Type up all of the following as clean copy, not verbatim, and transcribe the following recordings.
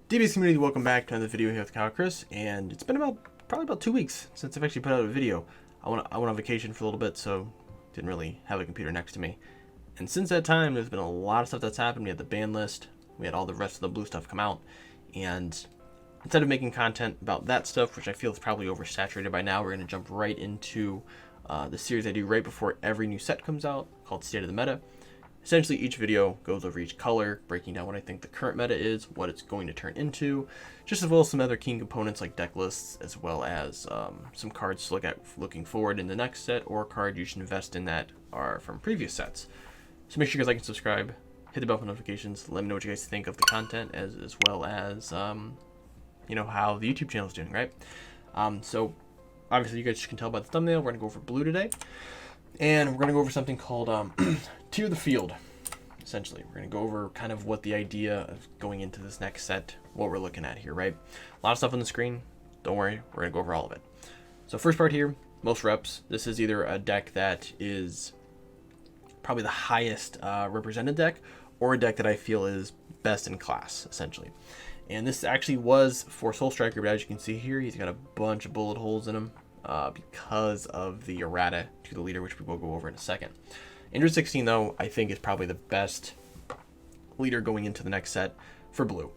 DBS community, welcome back to another video here with Kyle Chris, and it's been probably about 2 weeks since I've actually put out a video. I went on vacation for a little bit, so didn't really have a computer next to me. And since that time, there's been a lot of stuff that's happened. We had the ban list, we had all the rest of the blue stuff come out, and instead of making content about that stuff, which I feel is probably oversaturated by now, we're going to jump right into the series I do right before every new set comes out, called State of the Meta. Essentially, each video goes over each color, breaking down what I think the current meta is, what it's going to turn into, just as well as some other key components like deck lists, as well as some cards to look at looking forward in the next set, or cards you should invest in that are from previous sets. So make sure you guys like and subscribe, hit the bell for notifications, let me know what you guys think of the content, as well as you know, how the YouTube channel is doing, right? So obviously you guys can tell by the thumbnail, we're going to go over blue today. And we're going to go over something called Tier the Field, essentially. We're going to go over kind of what the idea of going into this next set, what we're looking at here, right? A lot of stuff on the screen. Don't worry, we're going to go over all of it. So first part here, most reps. This is either a deck that is probably the highest represented deck, or a deck that I feel is best in class, essentially. And this actually was for Soul Striker, but as you can see here, he's got a bunch of bullet holes in him. Because of the errata to the leader, which we will go over in a second. Android 16, though, I think is probably the best leader going into the next set for blue.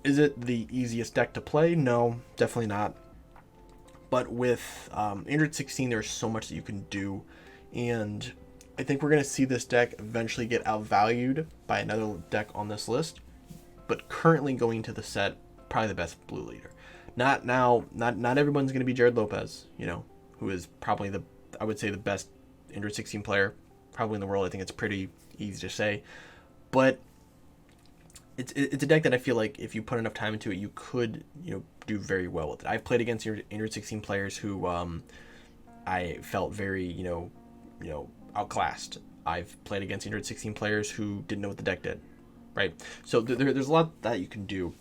Is it the easiest deck to play? No, definitely not. But with Android 16, there's so much that you can do, and I think we're going to see this deck eventually get outvalued by another deck on this list. But currently going into the set, probably the best blue leader. Not everyone's going to be Jared Lopez, you know, who is probably I would say the best Android 16 player probably in the world. I think it's pretty easy to say, but it's a deck that I feel like if you put enough time into it, you could, you know, do very well with it. I've played against Android 16 players who I felt very, you know, outclassed. I've played against Android 16 players who didn't know what the deck did, right? So there's a lot that you can do,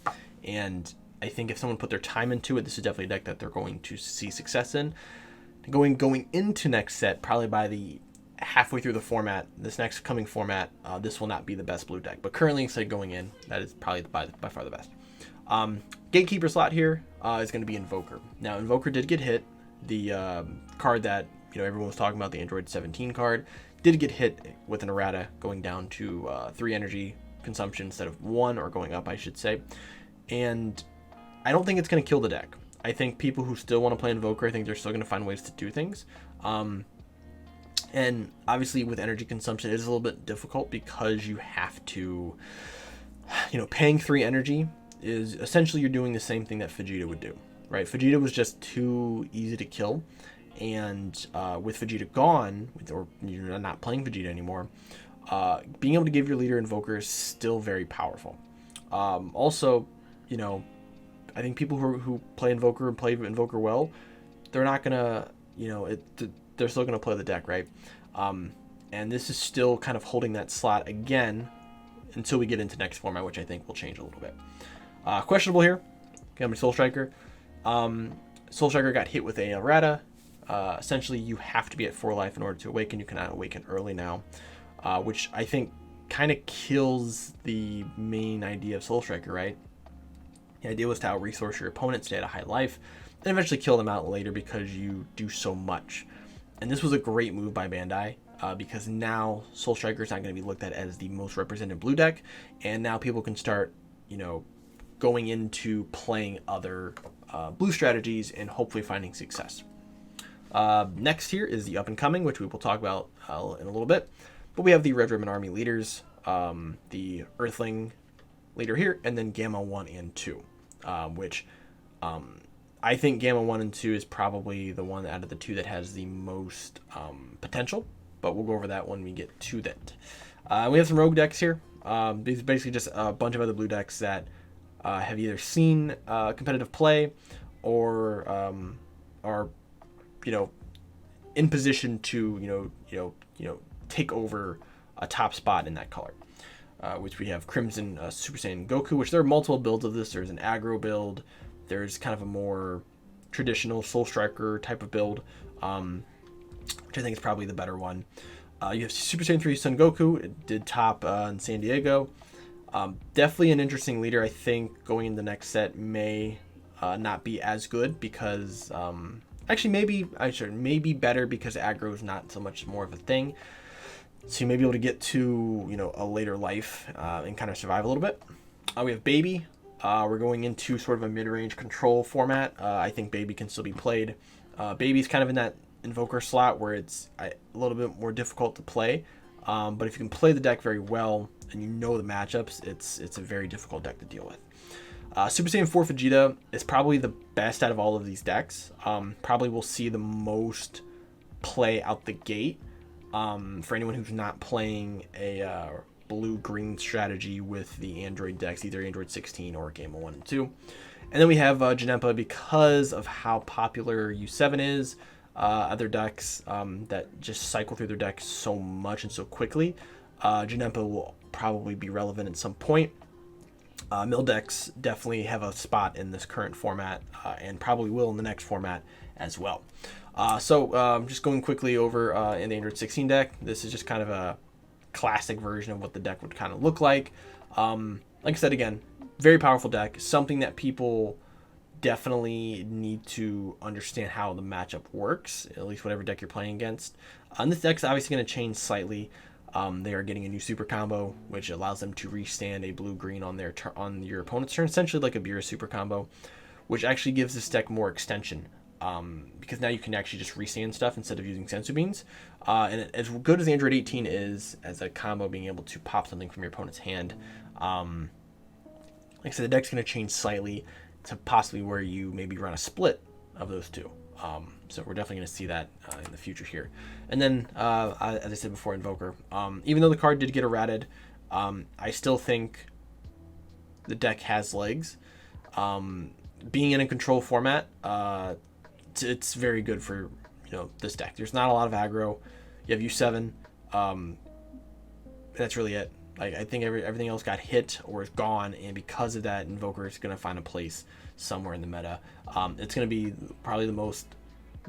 and I think if someone put their time into it, this is definitely a deck that they're going to see success in. Going into next set, probably by the halfway through the format, this next coming format, this will not be the best blue deck. But currently, instead going in, that is probably by far the best. Gatekeeper slot here is going to be Invoker. Now, Invoker did get hit. The card that, you know, everyone was talking about, the Android 17 card, did get hit with an errata, going down to 3 energy consumption instead of 1, or going up, I should say. And I don't think it's going to kill the deck. I think people who still want to play Invoker, I think they're still going to find ways to do things. And obviously with energy consumption, it is a little bit difficult because you have to, you know, paying 3 energy is essentially you're doing the same thing that Vegeta would do, right? Vegeta was just too easy to kill. And with Vegeta gone, or you're not playing Vegeta anymore, being able to give your leader Invoker is still very powerful. Also, you know, I think people who play Invoker and play Invoker well, they're not gonna, you know, they're still gonna play the deck, right? And this is still kind of holding that slot again until we get into next format, which I think will change a little bit. Questionable here, okay, Soul Striker. Soul Striker got hit with a errata. Essentially, you have to be at 4 life in order to awaken. You cannot awaken early now, which I think kind of kills the main idea of Soul Striker, right? The idea was to out-resource your opponent, stay at a high life, and eventually kill them out later because you do so much. And this was a great move by Bandai, because now Soul Striker is not going to be looked at as the most represented blue deck, and now people can start, you know, going into playing other blue strategies and hopefully finding success. Next here is the up-and-coming, which we will talk about in a little bit. But we have the Red Ribbon Army leaders, the Earthling leader here, and then Gamma 1 and 2. Which I think Gamma 1 and 2 is probably the one out of the two that has the most potential, but we'll go over that when we get to that. We have some rogue decks here. These are basically just a bunch of other blue decks that have either seen competitive play or are, you know, in position to take over a top spot in that color. Which we have Crimson Super Saiyan Goku, which there are multiple builds of this. There's an aggro build. There's kind of a more traditional Soul Striker type of build, which I think is probably the better one. You have Super Saiyan 3 Son Goku. It did top in San Diego. Definitely an interesting leader. I think going in the next set may not be as good because actually maybe better because aggro is not so much more of a thing. So you may be able to get to a later life and kind of survive a little bit. We have Baby. We're going into sort of a mid-range control format. I think Baby can still be played. Baby's kind of in that Invoker slot where it's a little bit more difficult to play. But if you can play the deck very well and you know the matchups, it's a very difficult deck to deal with. Super Saiyan 4 Vegeta is probably the best out of all of these decks. Probably will see the most play out the gate for anyone who's not playing a blue-green strategy with the Android decks, either Android 16 or Gamma 1 and 2. And then we have Janempa because of how popular U7 is. Other decks that just cycle through their deck so much and so quickly. Janempa will probably be relevant at some point. Mill decks definitely have a spot in this current format and probably will in the next format as well. So just going quickly over in the Android 16 deck, this is just kind of a classic version of what the deck would kind of look like. Like I said, again, very powerful deck, something that people definitely need to understand how the matchup works, at least whatever deck you're playing against. And this deck's obviously going to change slightly. They are getting a new super combo, which allows them to restand a blue-green on your opponent's turn, essentially like a Beerus super combo, which actually gives this deck more extension. Because now you can actually just restand stuff instead of using Sensu Beans. And as good as Android 18 is as a combo, being able to pop something from your opponent's hand, like I said, the deck's going to change slightly to possibly where you maybe run a split of those two. So we're definitely going to see that in the future here. And then, as I said before, Invoker. Even though the card did get errated, I still think the deck has legs. Being in a control format, it's very good for this deck. There's not a lot of aggro. You have U7. That's really it. Like, I think everything else got hit or is gone, and because of that, Invoker is going to find a place somewhere in the meta. It's going to be probably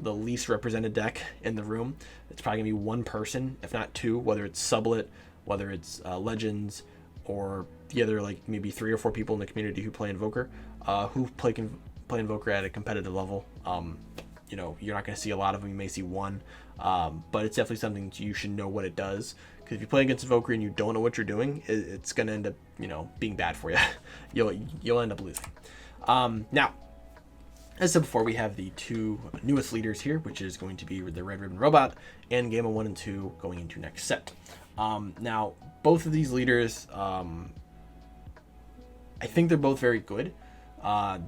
the least represented deck in the room. It's probably going to be one person, if not two, whether it's Sublet, whether it's Legends, or the other like maybe 3 or 4 people in the community who play Invoker, who play Invoker at a competitive level. You're not going to see a lot of them. You may see one, but it's definitely something you should know what it does. Because if you play against Invoker and you don't know what you're doing, it's going to end up, being bad for you. You'll end up losing. Now, as I said before, we have the 2 newest leaders here, which is going to be the Red Ribbon Robot and Gamma 1 and 2 going into next set. Now, both of these leaders, I think they're both very good.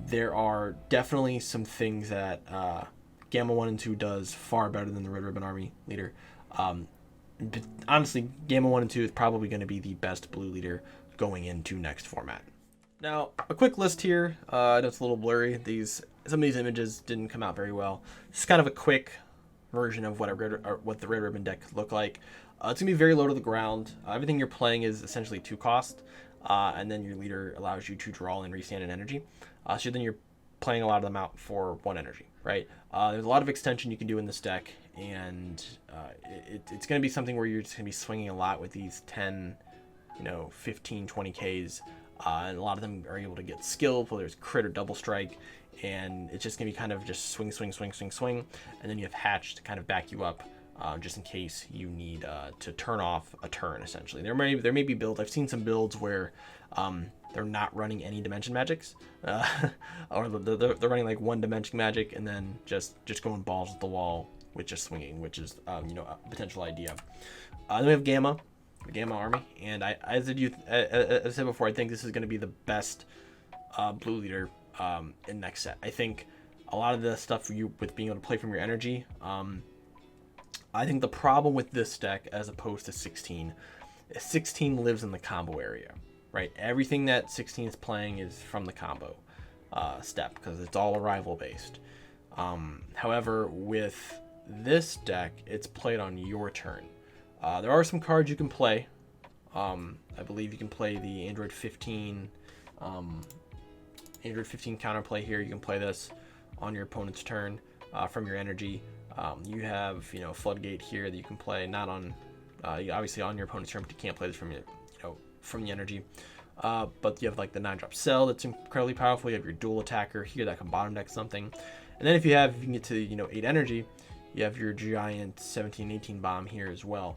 There are definitely some things that Gamma 1 and 2 does far better than the Red Ribbon Army leader. But honestly, Gamma 1 and 2 is probably going to be the best blue leader going into next format. Now, a quick list here. I know it's a little blurry. Some of these images didn't come out very well. Just kind of a quick version of what the Red Ribbon deck look like. It's going to be very low to the ground. Everything you're playing is essentially 2 cost, and then your leader allows you to draw and restand an energy. So then you're playing a lot of them out for 1 energy, right? There's a lot of extension you can do in this deck, and it's going to be something where you're just going to be swinging a lot with these 10, 15, 20Ks, and a lot of them are able to get skilled, whether it's crit or double strike, and it's just going to be kind of just swing, and then you have Hatch to kind of back you up, just in case you need to turn off a turn, essentially. There may be builds. I've seen some builds where they're not running any dimension magics, or they're running like 1 dimension magic and then just going balls at the wall with just swinging, which is a potential idea. Then we have Gamma, the Gamma Army, and as I said before, I think this is going to be the best blue leader in next set. I think a lot of the stuff with being able to play from your energy. I think the problem with this deck, as opposed to 16, is 16 lives in the combo area, right? Everything that 16 is playing is from the combo step, because it's all arrival based. However, with this deck, it's played on your turn. There are some cards you can play. I believe you can play the Android 15 counterplay here. You can play this on your opponent's turn from your energy. You have Floodgate here that you can play, not on obviously on your opponent's turn, but you can't play this from from the energy. but you have like the 9-drop Cell that's incredibly powerful. You have your dual attacker here that can bottom deck something. And then if you can get to, 8 energy, you have your giant 17-18 bomb here as well.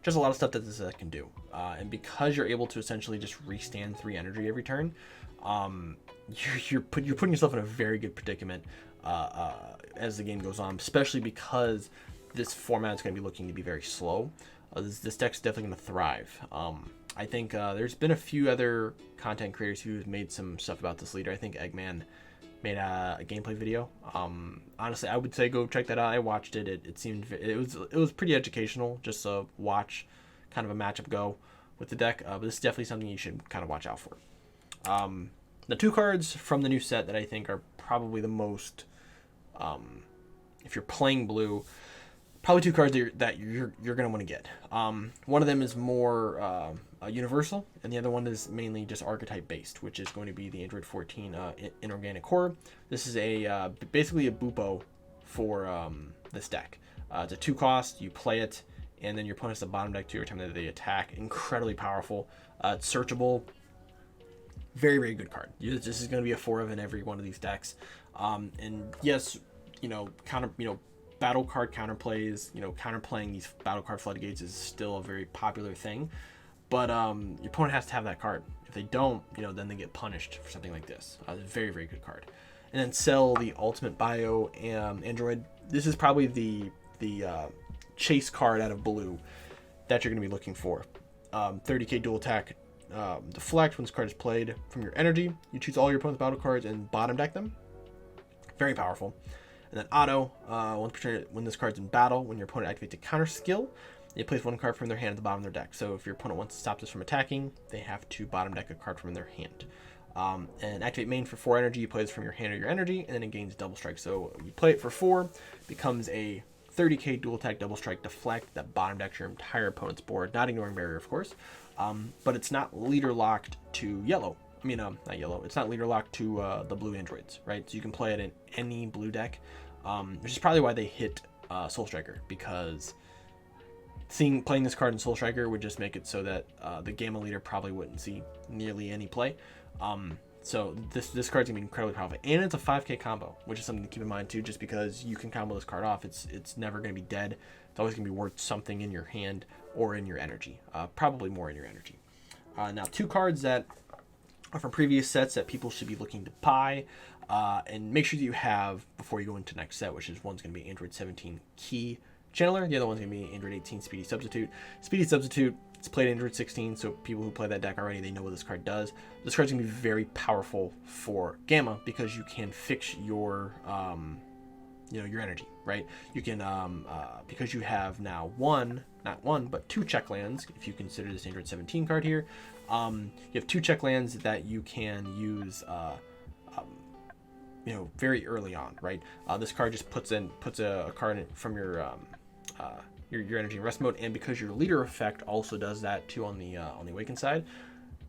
Just a lot of stuff that this deck can do. And because you're able to essentially just restand 3 energy every turn, you're putting yourself in a very good predicament as the game goes on, especially because this format is going to be looking to be very slow. This deck's definitely going to thrive. I think there's been a few other content creators who've made some stuff about this leader. I think Eggman made a gameplay video. Honestly, I would say go check that out. I watched it. It was pretty educational, just to watch kind of a matchup go with the deck. But this is definitely something you should kind of watch out for. The 2 cards from the new set that I think are probably the most, if you're playing blue, probably 2 cards that you're going to want to get. One of them is more universal, and the other one is mainly just archetype based, which is going to be the Android 14 Inorganic Core. This is basically a Bupo for this deck. It's a 2 cost, you play it, and then your opponent has to bottom deck 2 every time that they attack. Incredibly powerful. It's searchable. Very, very good card. This is going to be a 4 of in every one of these decks. And yes, battle card counterplays, counterplaying these battle card floodgates is still a very popular thing. But your opponent has to have that card. If they don't, then they get punished for something like this. It's a very, very good card. And then Cell, the ultimate bio android. This is probably the chase card out of blue that you're going to be looking for. 30k dual attack. Deflect when this card is played from your energy. You choose all your opponent's battle cards and bottom deck them. Very powerful. And then auto, when this card's in battle, when your opponent activates a counter skill, they place 1 card from their hand at the bottom of their deck. So if your opponent wants to stop this from attacking, they have to bottom deck a card from their hand. And activate main for 4 energy, you play this from your hand or your energy, and then it gains double strike. So you play it for 4, becomes a 30k dual attack double strike deflect that bottom decks your entire opponent's board, not ignoring barrier, of course. But it's not leader locked to yellow. Not yellow. It's not leader locked to the blue androids, right? So you can play it in any blue deck, which is probably why they hit Soul Striker, because playing this card in Soul Striker would just make it so that the Gamma leader probably wouldn't see nearly any play. So this card's gonna be incredibly powerful, and it's a 5k combo, which is something to keep in mind too. Just because you can combo this card off, it's never gonna be dead. It's always gonna be worth something in your hand or in your energy, probably more in your energy. Now 2 cards that are from previous sets that people should be looking to buy, and make sure that you have before you go into next set, which is one's gonna be Android 17 Key Channeler, the other one's gonna be Android 18 Speedy Substitute. Speedy Substitute, it's played Android 16, so people who play that deck already, they know what this card does. This card's gonna be very powerful for Gamma because you can fix your your energy, right? You can because you have now not one but 2 check lands. If you consider this Android 17 card here, you have 2 check lands that you can use very early on, right? This card just puts a card in from your energy in rest mode, and because your leader effect also does that too on the awakened side,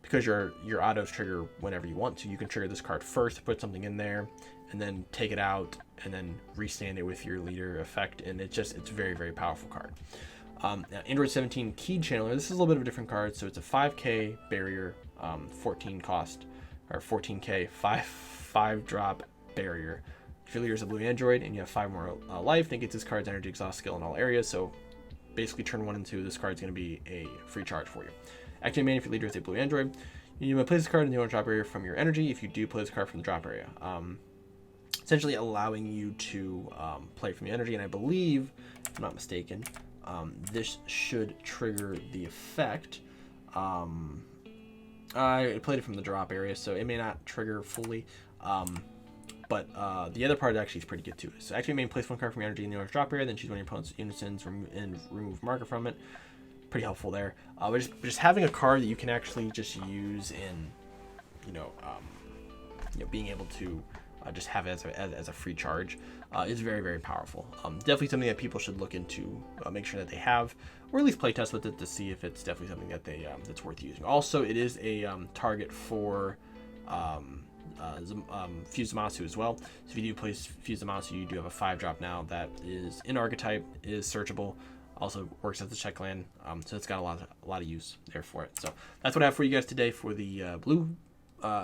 because your autos trigger whenever you want to, you can trigger this card first, put something in there, and then take it out, and then restand it with your leader effect, and it's very, very powerful card. Now, Android 17 Key Channeler, this is a little bit of a different card, so it's a 5k barrier, 14 cost, or 14k, 5 drop barrier. If your leader is a blue android and you have 5 more life, then gets this card's energy exhaust skill in all areas, so basically turn 1 and 2, this card's going to be a free charge for you. Activate main if your leader is a blue android. You may place this card in the owner drop area from your energy if you do play this card from the drop area. Essentially allowing you to play from the energy, and I believe, if I'm not mistaken, this should trigger the effect. I played it from the drop area, so it may not trigger fully, but the other part actually is pretty good too. So activate main, place 1 card from your energy in the owner's drop area, then choose one of your opponent's unisons and remove marker from it. Pretty helpful there. But just having a card that you can actually just use in, being able to just have it as a free charge is very, very powerful. Definitely something that people should look into, make sure that they have, or at least play test with it to see if it's definitely something that that's worth using. Also, it is a target for Fuse Zamasu as well. So if you do place Fuse Zamasu, you do have a 5 drop now that is in archetype, is searchable. Also works as the check land, so it's got a lot of use there for it. So that's what I have for you guys today for the blue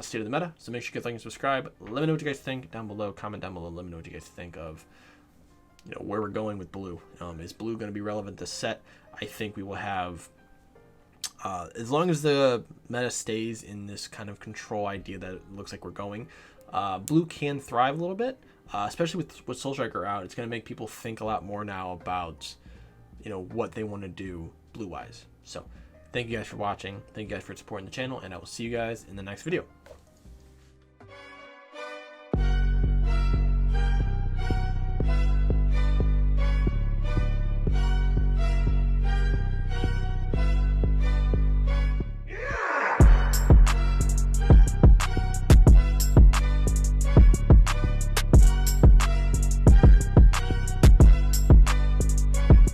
state of the meta. So make sure you guys like and subscribe. Let me know what you guys think down below. Comment down below. Let me know what you guys think of, you know, where we're going with blue. Is blue going to be relevant this set? I think we will have, as long as the meta stays in this kind of control idea that it looks like we're going, blue can thrive a little bit, especially with Soul Striker out. It's going to make people think a lot more now about, you know, what they want to do blue wise. So thank you guys for watching. Thank you guys for supporting the channel, and I will see you guys in the next video.